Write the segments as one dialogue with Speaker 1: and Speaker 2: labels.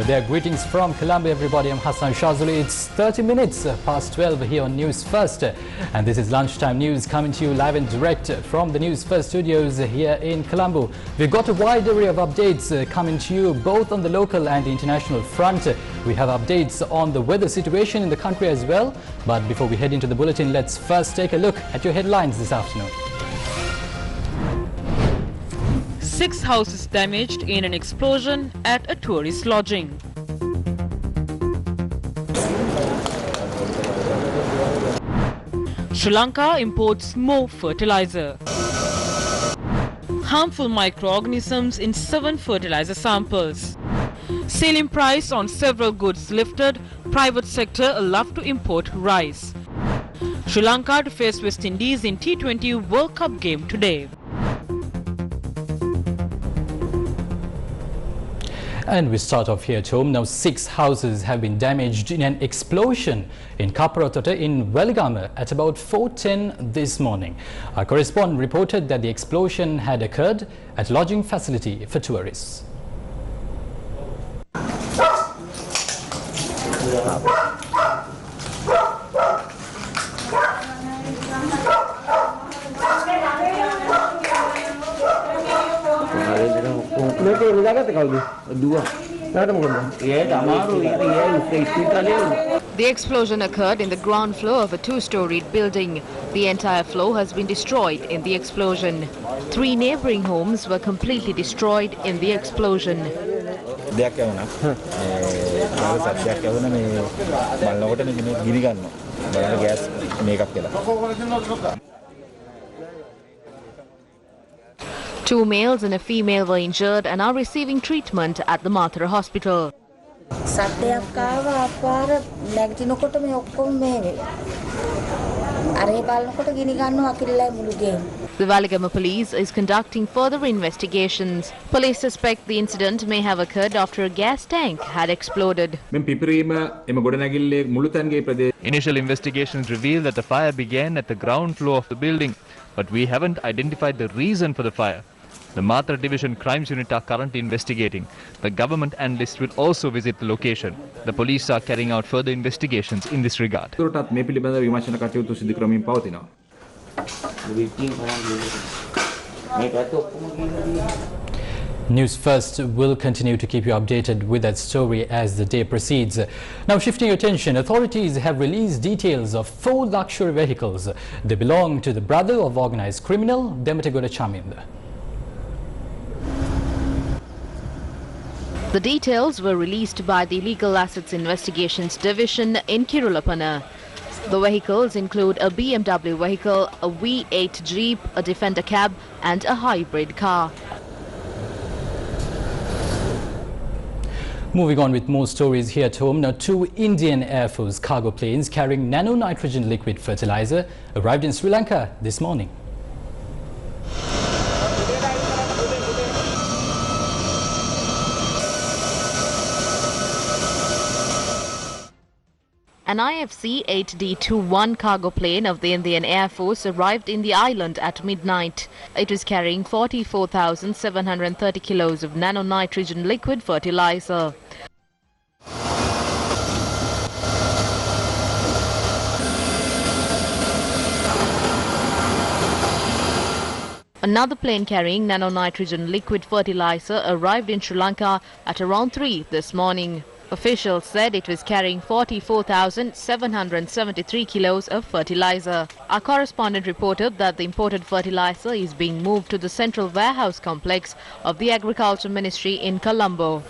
Speaker 1: There, greetings from Colombo, everybody. I'm Hassan Shazuli. It's 30 minutes past 12 here on News First. And this is lunchtime news coming to you live and direct from the News First studios here in Colombo. We've got a wide array of updates coming to you both on the local and the international front. We have updates on the weather situation in the country as well. But before we head into the bulletin, let's first take a look at your headlines this afternoon.
Speaker 2: 6 houses damaged in an explosion at a tourist lodging. Sri Lanka imports more fertilizer. Harmful microorganisms in 7 fertilizer samples. Selling price on several goods lifted. Private sector allowed to import rice. Sri Lanka to face West Indies in T20 World Cup game today.
Speaker 1: And we start off here at home. Now 6 houses have been damaged in an explosion in Kaparatota in Weligama at about 4:10 this morning. Our correspondent reported that the explosion had occurred at lodging facility for tourists.
Speaker 3: The explosion occurred in the ground floor of a 2-storied building. The entire floor has been destroyed in the explosion. 3 neighboring homes were completely destroyed in the explosion. Two males and a female were injured and are receiving treatment at the Mathura hospital. The Weligama police is conducting further investigations. Police suspect the incident may have occurred after a gas tank had exploded.
Speaker 4: Initial investigations reveal that the fire began at the ground floor of the building, but we haven't identified the reason for the fire. The Mathura Division Crimes Unit are currently investigating. The government analysts will also visit the location. The police are carrying out further investigations in this regard.
Speaker 1: News First will continue to keep you updated with that story as the day proceeds. Now shifting your attention, authorities have released details of 4 luxury vehicles. They belong to the brother of organised criminal Demetegoda Chaminda.
Speaker 3: The details were released by the Legal Assets Investigations Division in Kirulapana. The vehicles include a BMW vehicle, a V8 Jeep, a Defender cab and a hybrid car.
Speaker 1: Moving on with more stories here at home. Now 2 Indian Air Force cargo planes carrying nano-nitrogen liquid fertilizer arrived in Sri Lanka this morning.
Speaker 3: An IFC 8D-21 cargo plane of the Indian Air Force arrived in the island at midnight. It was carrying 44,730 kilos of nano-nitrogen liquid fertilizer. Another plane carrying nano-nitrogen liquid fertilizer arrived in Sri Lanka at around 3 this morning. Officials said it was carrying 44,773 kilos of fertilizer. Our correspondent reported that the imported fertilizer is being moved to the central warehouse complex of the Agriculture Ministry in Colombo.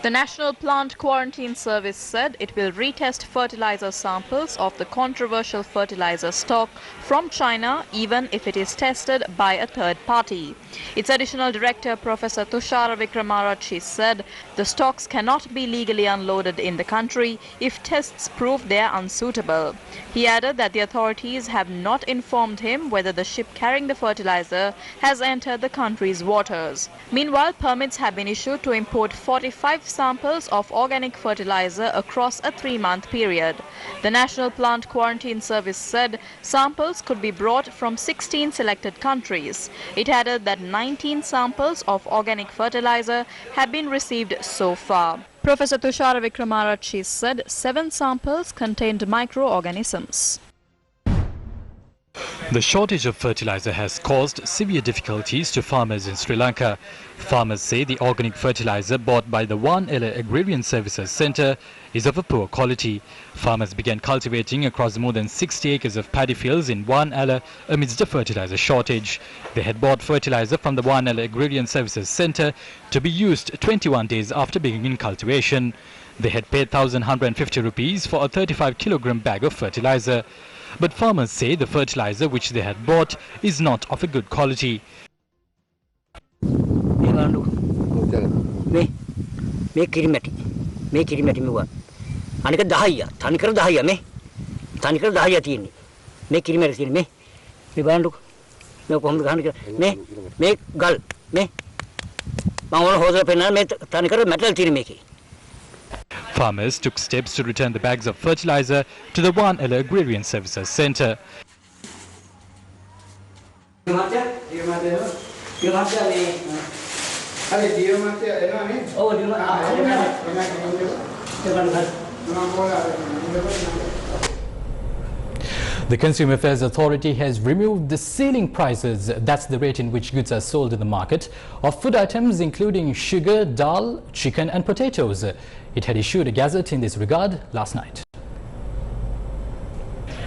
Speaker 5: The National Plant Quarantine Service said it will retest fertilizer samples of the controversial fertilizer stock from China even if it is tested by a third party. Its additional director, Professor Tushara Wickramarachchi, said the stocks cannot be legally unloaded in the country if tests prove they are unsuitable. He added that the authorities have not informed him whether the ship carrying the fertilizer has entered the country's waters. Meanwhile, permits have been issued to import 45 samples of organic fertilizer across a 3-month period. The National Plant Quarantine Service said samples could be brought from 16 selected countries. It added that 19 samples of organic fertilizer have been received so far. Professor Tushara Vikramarachchi said 7 samples contained microorganisms.
Speaker 1: The shortage of fertilizer has caused severe difficulties to farmers in Sri Lanka. Farmers say the organic fertilizer bought by the One Ella Agrarian Services Centre is of a poor quality. Farmers began cultivating across more than 60 acres of paddy fields in One Ella amidst a fertilizer shortage. They had bought fertilizer from the One Ella Agrarian Services Centre to be used 21 days after beginning cultivation. They had paid 1,150 rupees for a 35-kilogram bag of fertilizer. But farmers say the fertilizer which they had bought is not of a good quality. Farmers took steps to return the bags of fertilizer to the One Ella Agrarian Services Centre. The Consumer Affairs Authority has removed the ceiling prices, that's the rate in which goods are sold in the market, of food items including sugar, dal, chicken and potatoes. It had issued a gazette in this regard last night.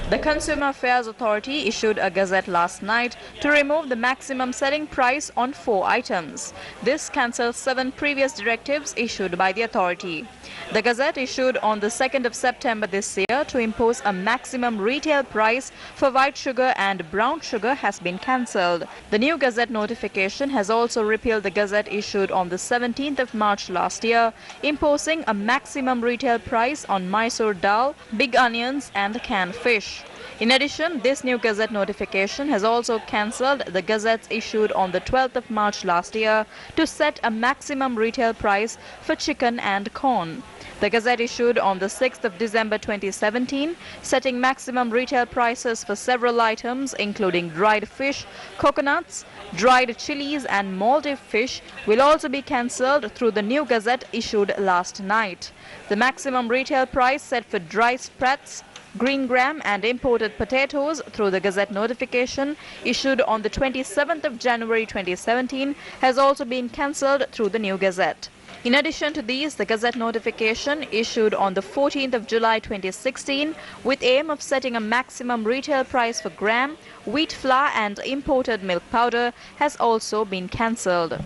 Speaker 5: The Consumer Affairs Authority issued a gazette last night to remove the maximum selling price on 4 items. This cancels 7 previous directives issued by the authority. The gazette issued on the 2nd of September this year to impose a maximum retail price for white sugar and brown sugar has been cancelled. The new gazette notification has also repealed the gazette issued on the 17th of March last year, imposing a maximum retail price on Mysore dal, big onions and canned fish. In addition, this new gazette notification has also cancelled the gazettes issued on the 12th of March last year to set a maximum retail price for chicken and corn. The gazette issued on the 6th of December 2017, setting maximum retail prices for several items including dried fish, coconuts, dried chilies and Maldive fish will also be cancelled through the new gazette issued last night. The maximum retail price set for dry sprats, green gram and imported potatoes through the gazette notification issued on the 27th of January 2017 has also been cancelled through the new gazette. In addition to these, the gazette notification issued on the 14th of July 2016 with aim of setting a maximum retail price for gram, wheat flour and imported milk powder has also been cancelled.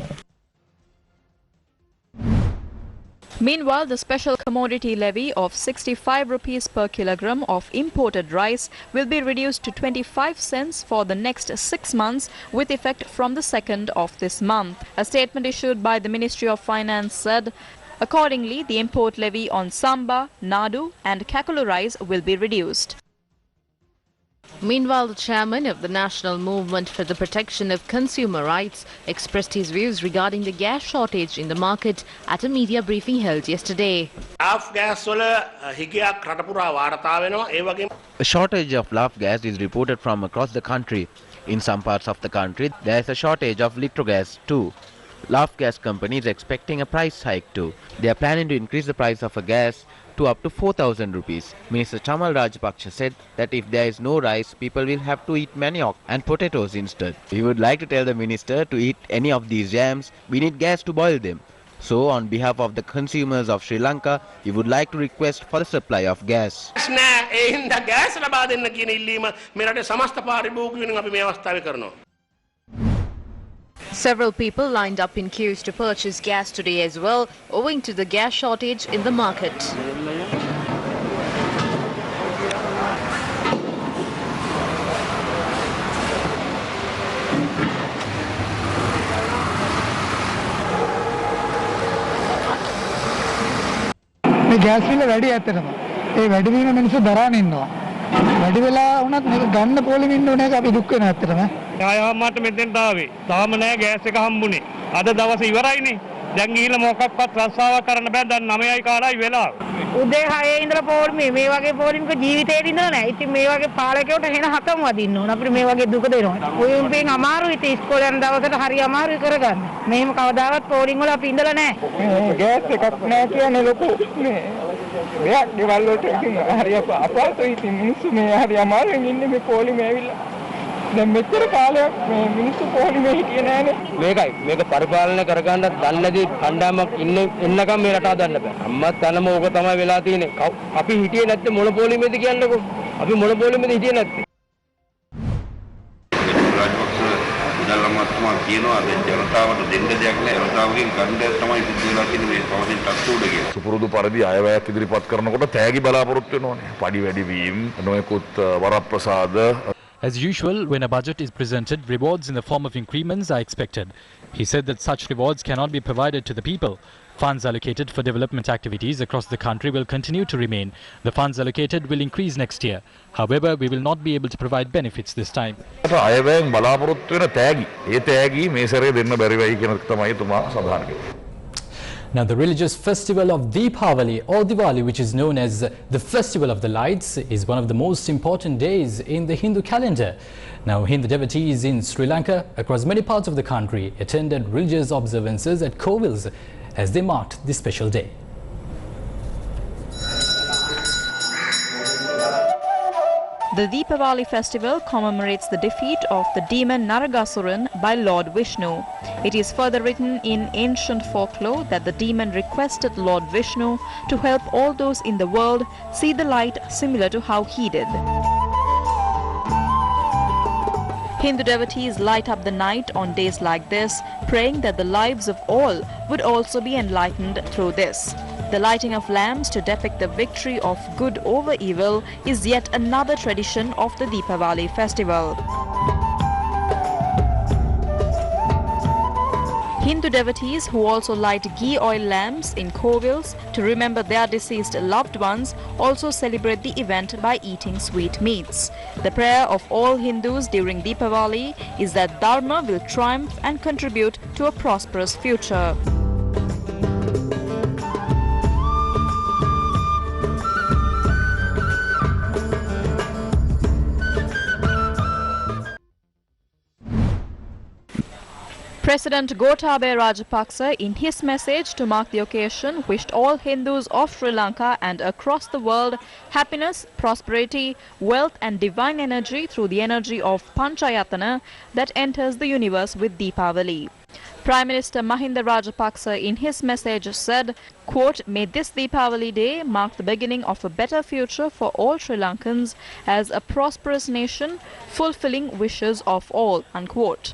Speaker 5: Meanwhile, the special commodity levy of 65 rupees per kilogram of imported rice will be reduced to 25 cents for the next 6 months with effect from the 2nd of this month. A statement issued by the Ministry of Finance said, accordingly, the import levy on Samba, Nadu and Kakulu rice will be reduced.
Speaker 3: Meanwhile, the chairman of the National Movement for the Protection of Consumer Rights expressed his views regarding the gas shortage in the market at a media briefing held yesterday.
Speaker 6: A shortage of LAF gas is reported from across the country. In some parts of the country, there is a shortage of electrogas too. LAF gas company is expecting a price hike too. They are planning to increase the price of a gas to up to 4,000 rupees. Minister Chamal Rajapaksa said that if there is no rice, people will have to eat manioc and potatoes instead. We would like to tell the minister to eat any of these jams. We need gas to boil them. So, on behalf of the consumers of Sri Lanka, we would like to request for the supply of gas.
Speaker 3: Several people lined up in queues to purchase gas today as well, owing to the gas shortage in the market.
Speaker 7: The gas bill ready at the වැඩි වීම මිනිස්සු දරාගෙන ඉන්නවා. වැඩි වෙලා වුණත් මේක ගන්න පොළේ ඉන්න ඕනේ අපි දුක් වෙන ඇත්තටම.
Speaker 8: ආයාමට මෙතෙන්ට ආවේ. තාම නෑ ගෑස් එක හම්බුනේ. අද දවසේ ඉවරයිනේ. දැන් ගිහිල්ලා මොකක්වත් රස්සාවක් කරන්න බෑ. දැන් 9යි කාලයි වෙලා.
Speaker 9: උදේ 6 ඉඳලා පොලිමේ මේ වගේ පොලිමක ජීවිතේ ඉඳලා නැහැ. ඉතින් මේ වගේ පාලකයෝට හෙන හතම වදින්න ඕන. අපිට මේ වගේ දුක දෙනවා. ඔයුන්ගෙන් අමාරුයි ඉතින් ඉස්කෝලේ යන දවසට හරි අමාරුයි කරගන්න. මෙහෙම කවදාවත් පොලිම් වල අපි ඉඳලා නැහැ.
Speaker 7: ගෑස් එකක් නැහැ කියන්නේ ලොකු මේ මෙයක් ගෙවල් වලට ඉතින් හරි අපහසුයි. ඉතින් මිනිස්සු මේ හරි අමාරුවෙන් ඉන්නේ මේ පොලිමේ ඇවිල්ලා. දැන් මෙච්චර කාලයක් මේ මිනිස්සු පොලිමේ හිටියේ නැහැනේ.
Speaker 8: මේක පරිපාලනය කරගන්න දන්නේදී කණ්ඩායමක් එන්නකම් මේ රට හදන්න බෑ. අම්මත් තනම ඕක තමයි වෙලා තියෙන්නේ. අපි හිටියේ නැත්තේ මොන පොලිමේද කියන්නකෝ. අපි මොන පොලිමේද හිටියේ නැත්තේ.
Speaker 10: ඉදල්ලමත්තුමා කියනවා දැන් ජනතාවට දෙන්න දෙයක් නැහැ. ජනතාවගෙන් ගන්න දෙයක් තමයි සිද්ධ වෙලා තියෙන්නේ මේ පවතින තත්ත්වවල කියලා.
Speaker 11: සුපුරුදු පරිදි අයවැයක් ඉදිරිපත් කරනකොට තෑගි බලාපොරොත්තු වෙනෝනේ. පඩි වැඩි වීම, නොයෙකුත් වරප්‍රසාද.
Speaker 1: As usual, when a budget is presented, rewards in the form of increments are expected. He said that such rewards cannot be provided to the people. Funds allocated for development activities across the country will continue to remain. The funds allocated will increase next year. However, we will not be able to provide benefits this time.
Speaker 11: අයවැයෙන් බලාපොරොත්තු වෙන තෑගි. ඒ තෑගි මේ සැරේ දෙන්න බැරි වෙයි කියන එක තමයි තුමා සඳහන් කළේ.
Speaker 1: Now, the religious festival of Deepavali or Diwali, which is known as the Festival of the Lights, is one of the most important days in the Hindu calendar. Now, Hindu devotees in Sri Lanka, across many parts of the country, attended religious observances at Kovils as they marked this special day.
Speaker 5: The Deepavali festival commemorates the defeat of the demon Naragasuran by Lord Vishnu. It is further written in ancient folklore that the demon requested Lord Vishnu to help all those in the world see the light similar to how he did. Hindu devotees light up the night on days like this, praying that the lives of all would also be enlightened through this. The lighting of lamps to depict the victory of good over evil is yet another tradition of the Deepavali festival. Hindu devotees who also light ghee oil lamps in Kovils to remember their deceased loved ones also celebrate the event by eating sweet meats. The prayer of all Hindus during Deepavali is that Dharma will triumph and contribute to a prosperous future. President Gotabaya Rajapaksa, in his message to mark the occasion, wished all Hindus of Sri Lanka and across the world happiness, prosperity, wealth and divine energy through the energy of Panchayatana that enters the universe with Deepavali. Prime Minister Mahinda Rajapaksa in his message said, quote, "May this Deepavali day mark the beginning of a better future for all Sri Lankans as a prosperous nation fulfilling wishes of all," unquote.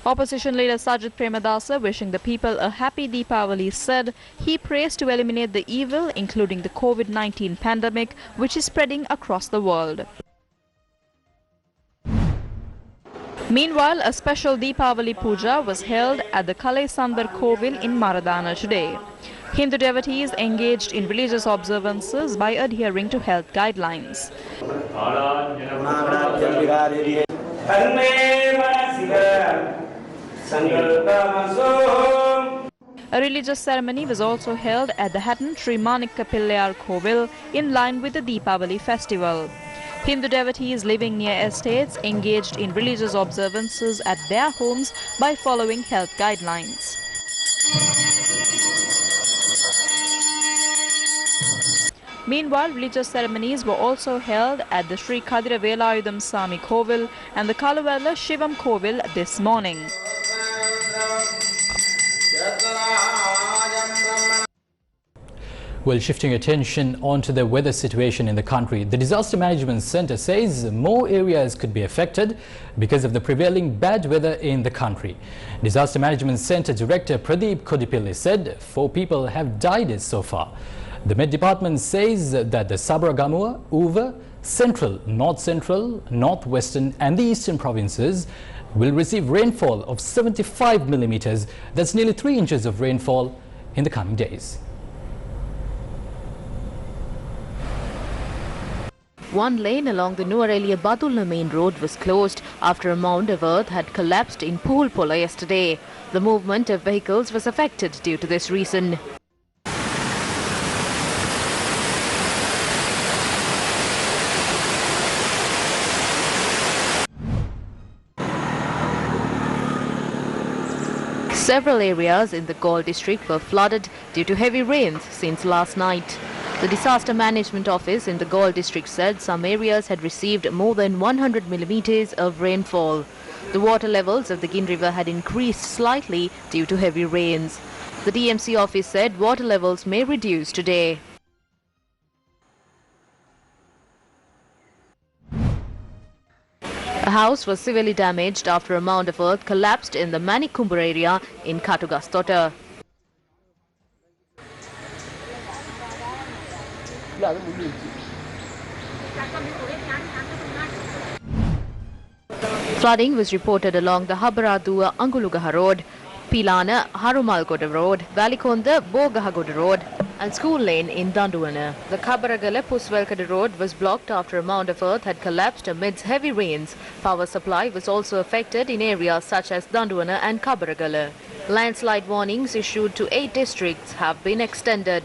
Speaker 5: Opposition leader Sajid Premadasa, wishing the people a happy Deepavali, said he prays to eliminate the evil, including the COVID-19 pandemic, which is spreading across the world. Meanwhile, a special Deepavali puja was held at the Kalai Sandar Kovil in Maradana today. Hindu devotees engaged in religious observances by adhering to health guidelines. A religious ceremony was also held at the Hatton Sri Manikka Pillayar Kovil in line with the Deepavali festival. Hindu devotees living near estates engaged in religious observances at their homes by following health guidelines. Meanwhile, religious ceremonies were also held at the Sri Kadira Velayudam Sami Kovil and the Kaluvella Shivam Kovil this morning.
Speaker 1: Well, shifting attention onto the weather situation in the country, the Disaster Management Centre says more areas could be affected because of the prevailing bad weather in the country. Disaster Management Centre Director Pradeep Kodipilli said 4 people have died so far. The Met Department says that the Sabaragamuwa, Uva, Central, North Central, Northwestern and the Eastern provinces will receive rainfall of 75 millimeters. That's nearly 3 inches of rainfall in the coming days.
Speaker 3: One lane along the Nuwara-Eliya-Badulla main road was closed after a mound of earth had collapsed in Puhulpola yesterday. The movement of vehicles was affected due to this reason. Several areas in the Galle district were flooded due to heavy rains since last night. The Disaster Management Office in the Galle district said some areas had received more than 100 millimeters of rainfall. The water levels of the Gin River had increased slightly due to heavy rains. The DMC office said water levels may reduce today. A house was severely damaged after a mound of earth collapsed in the Manikumbur area in Katugastota. Flooding was reported along the Habaradua Angulugaha Road, Pilana Harumalgoda Road, Valikonda Bogahagoda Road and School Lane in Danduwana. The Kabaragala Puswelkada Road was blocked after a mound of earth had collapsed amidst heavy rains. Power supply was also affected in areas such as Danduwana and Kabaragala. Landslide warnings issued to 8 districts have been extended.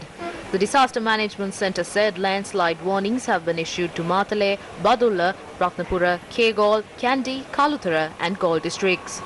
Speaker 3: The Disaster Management Centre said landslide warnings have been issued to Matale, Badulla, Ratnapura, Kegalle, Kandy, Kaluthara and Galle districts.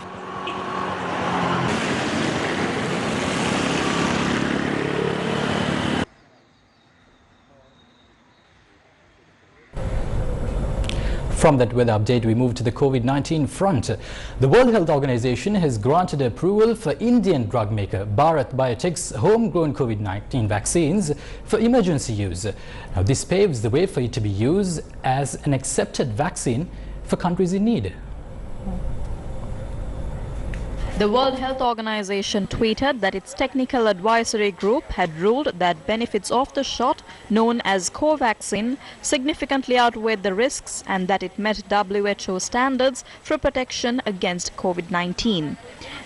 Speaker 1: From that weather update, we move to the COVID-19 front. The World Health Organization has granted approval for Indian drug maker Bharat Biotech's homegrown COVID-19 vaccines for emergency use. Now, this paves the way for it to be used as an accepted vaccine for countries in need.
Speaker 5: The World Health Organization tweeted that its technical advisory group had ruled that benefits of the shot, known as Covaxin, significantly outweighed the risks and that it met WHO standards for protection against COVID-19.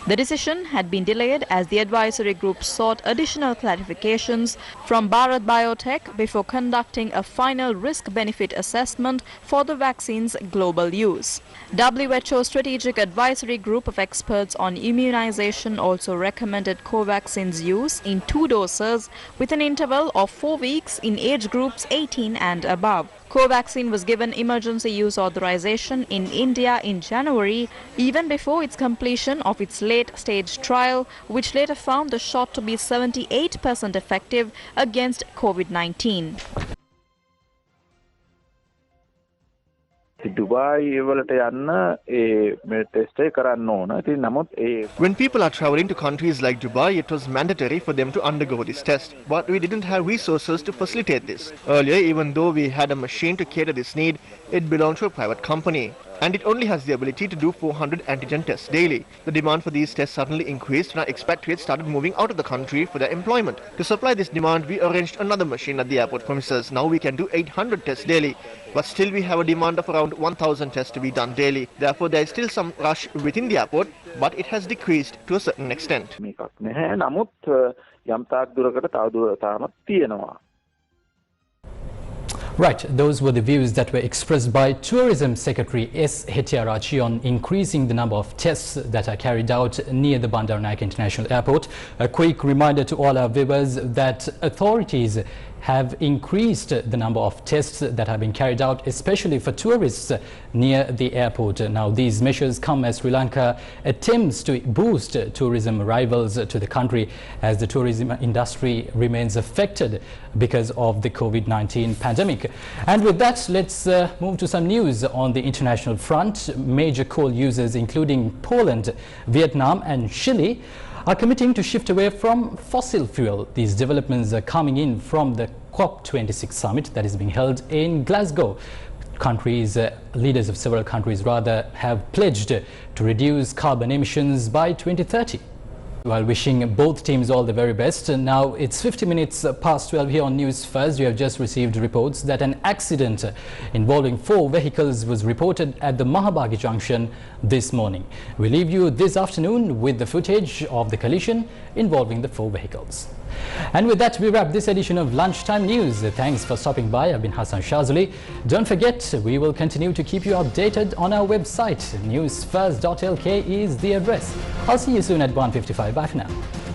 Speaker 5: The decision had been delayed as the advisory group sought additional clarifications from Bharat Biotech before conducting a final risk-benefit assessment for the vaccine's global use. WHO Strategic Advisory Group of Experts on Immunization also recommended Covaxin's use in 2 doses with an interval of 4 weeks in age groups 18 and above. Covaxin was given emergency use authorization in India in January, even before its completion of its late-stage trial, which later found the shot to be 78% effective against COVID-19.
Speaker 12: When people are traveling to countries like Dubai, it was mandatory for them to undergo this test. But we didn't have resources to facilitate this. Earlier, even though we had a machine to cater this need, it belonged to a private company. And it only has the ability to do 400 antigen tests daily. The demand for these tests suddenly increased and our expatriates started moving out of the country for their employment. To supply this demand, we arranged another machine at the airport premises. Now we can do 800 tests daily. But still we have a demand of around 1,000 tests to be done daily. Therefore, there is still some rush within the airport, but it has decreased to a certain extent.
Speaker 1: Right, those were the views that were expressed by Tourism Secretary S. Hettiarachchi on increasing the number of tests that are carried out near the Bandaranaike International Airport. A quick reminder to all our viewers that authorities have increased the number of tests that have been carried out, especially for tourists near the airport. Now, these measures come as Sri Lanka attempts to boost tourism arrivals to the country as the tourism industry remains affected because of the COVID-19 pandemic. And with that, let's move to some news on the international front. Major coal users, including Poland, Vietnam and Chile, are committing to shift away from fossil fuel. These developments are coming in from the COP26 summit that is being held in Glasgow. Leaders of several countries have pledged to reduce carbon emissions by 2030. While wishing both teams all the very best. Now it's 50 minutes past 12 here on News First. You have just received reports that an accident involving 4 vehicles was reported at the Mahabagi junction this morning. We leave you this afternoon with the footage of the collision involving the 4 vehicles. And with that, we wrap this edition of Lunchtime News. Thanks for stopping by. I've been Hassan Shazuli. Don't forget, we will continue to keep you updated on our website. Newsfirst.lk is the address. I'll see you soon at 1:55. Bye for now.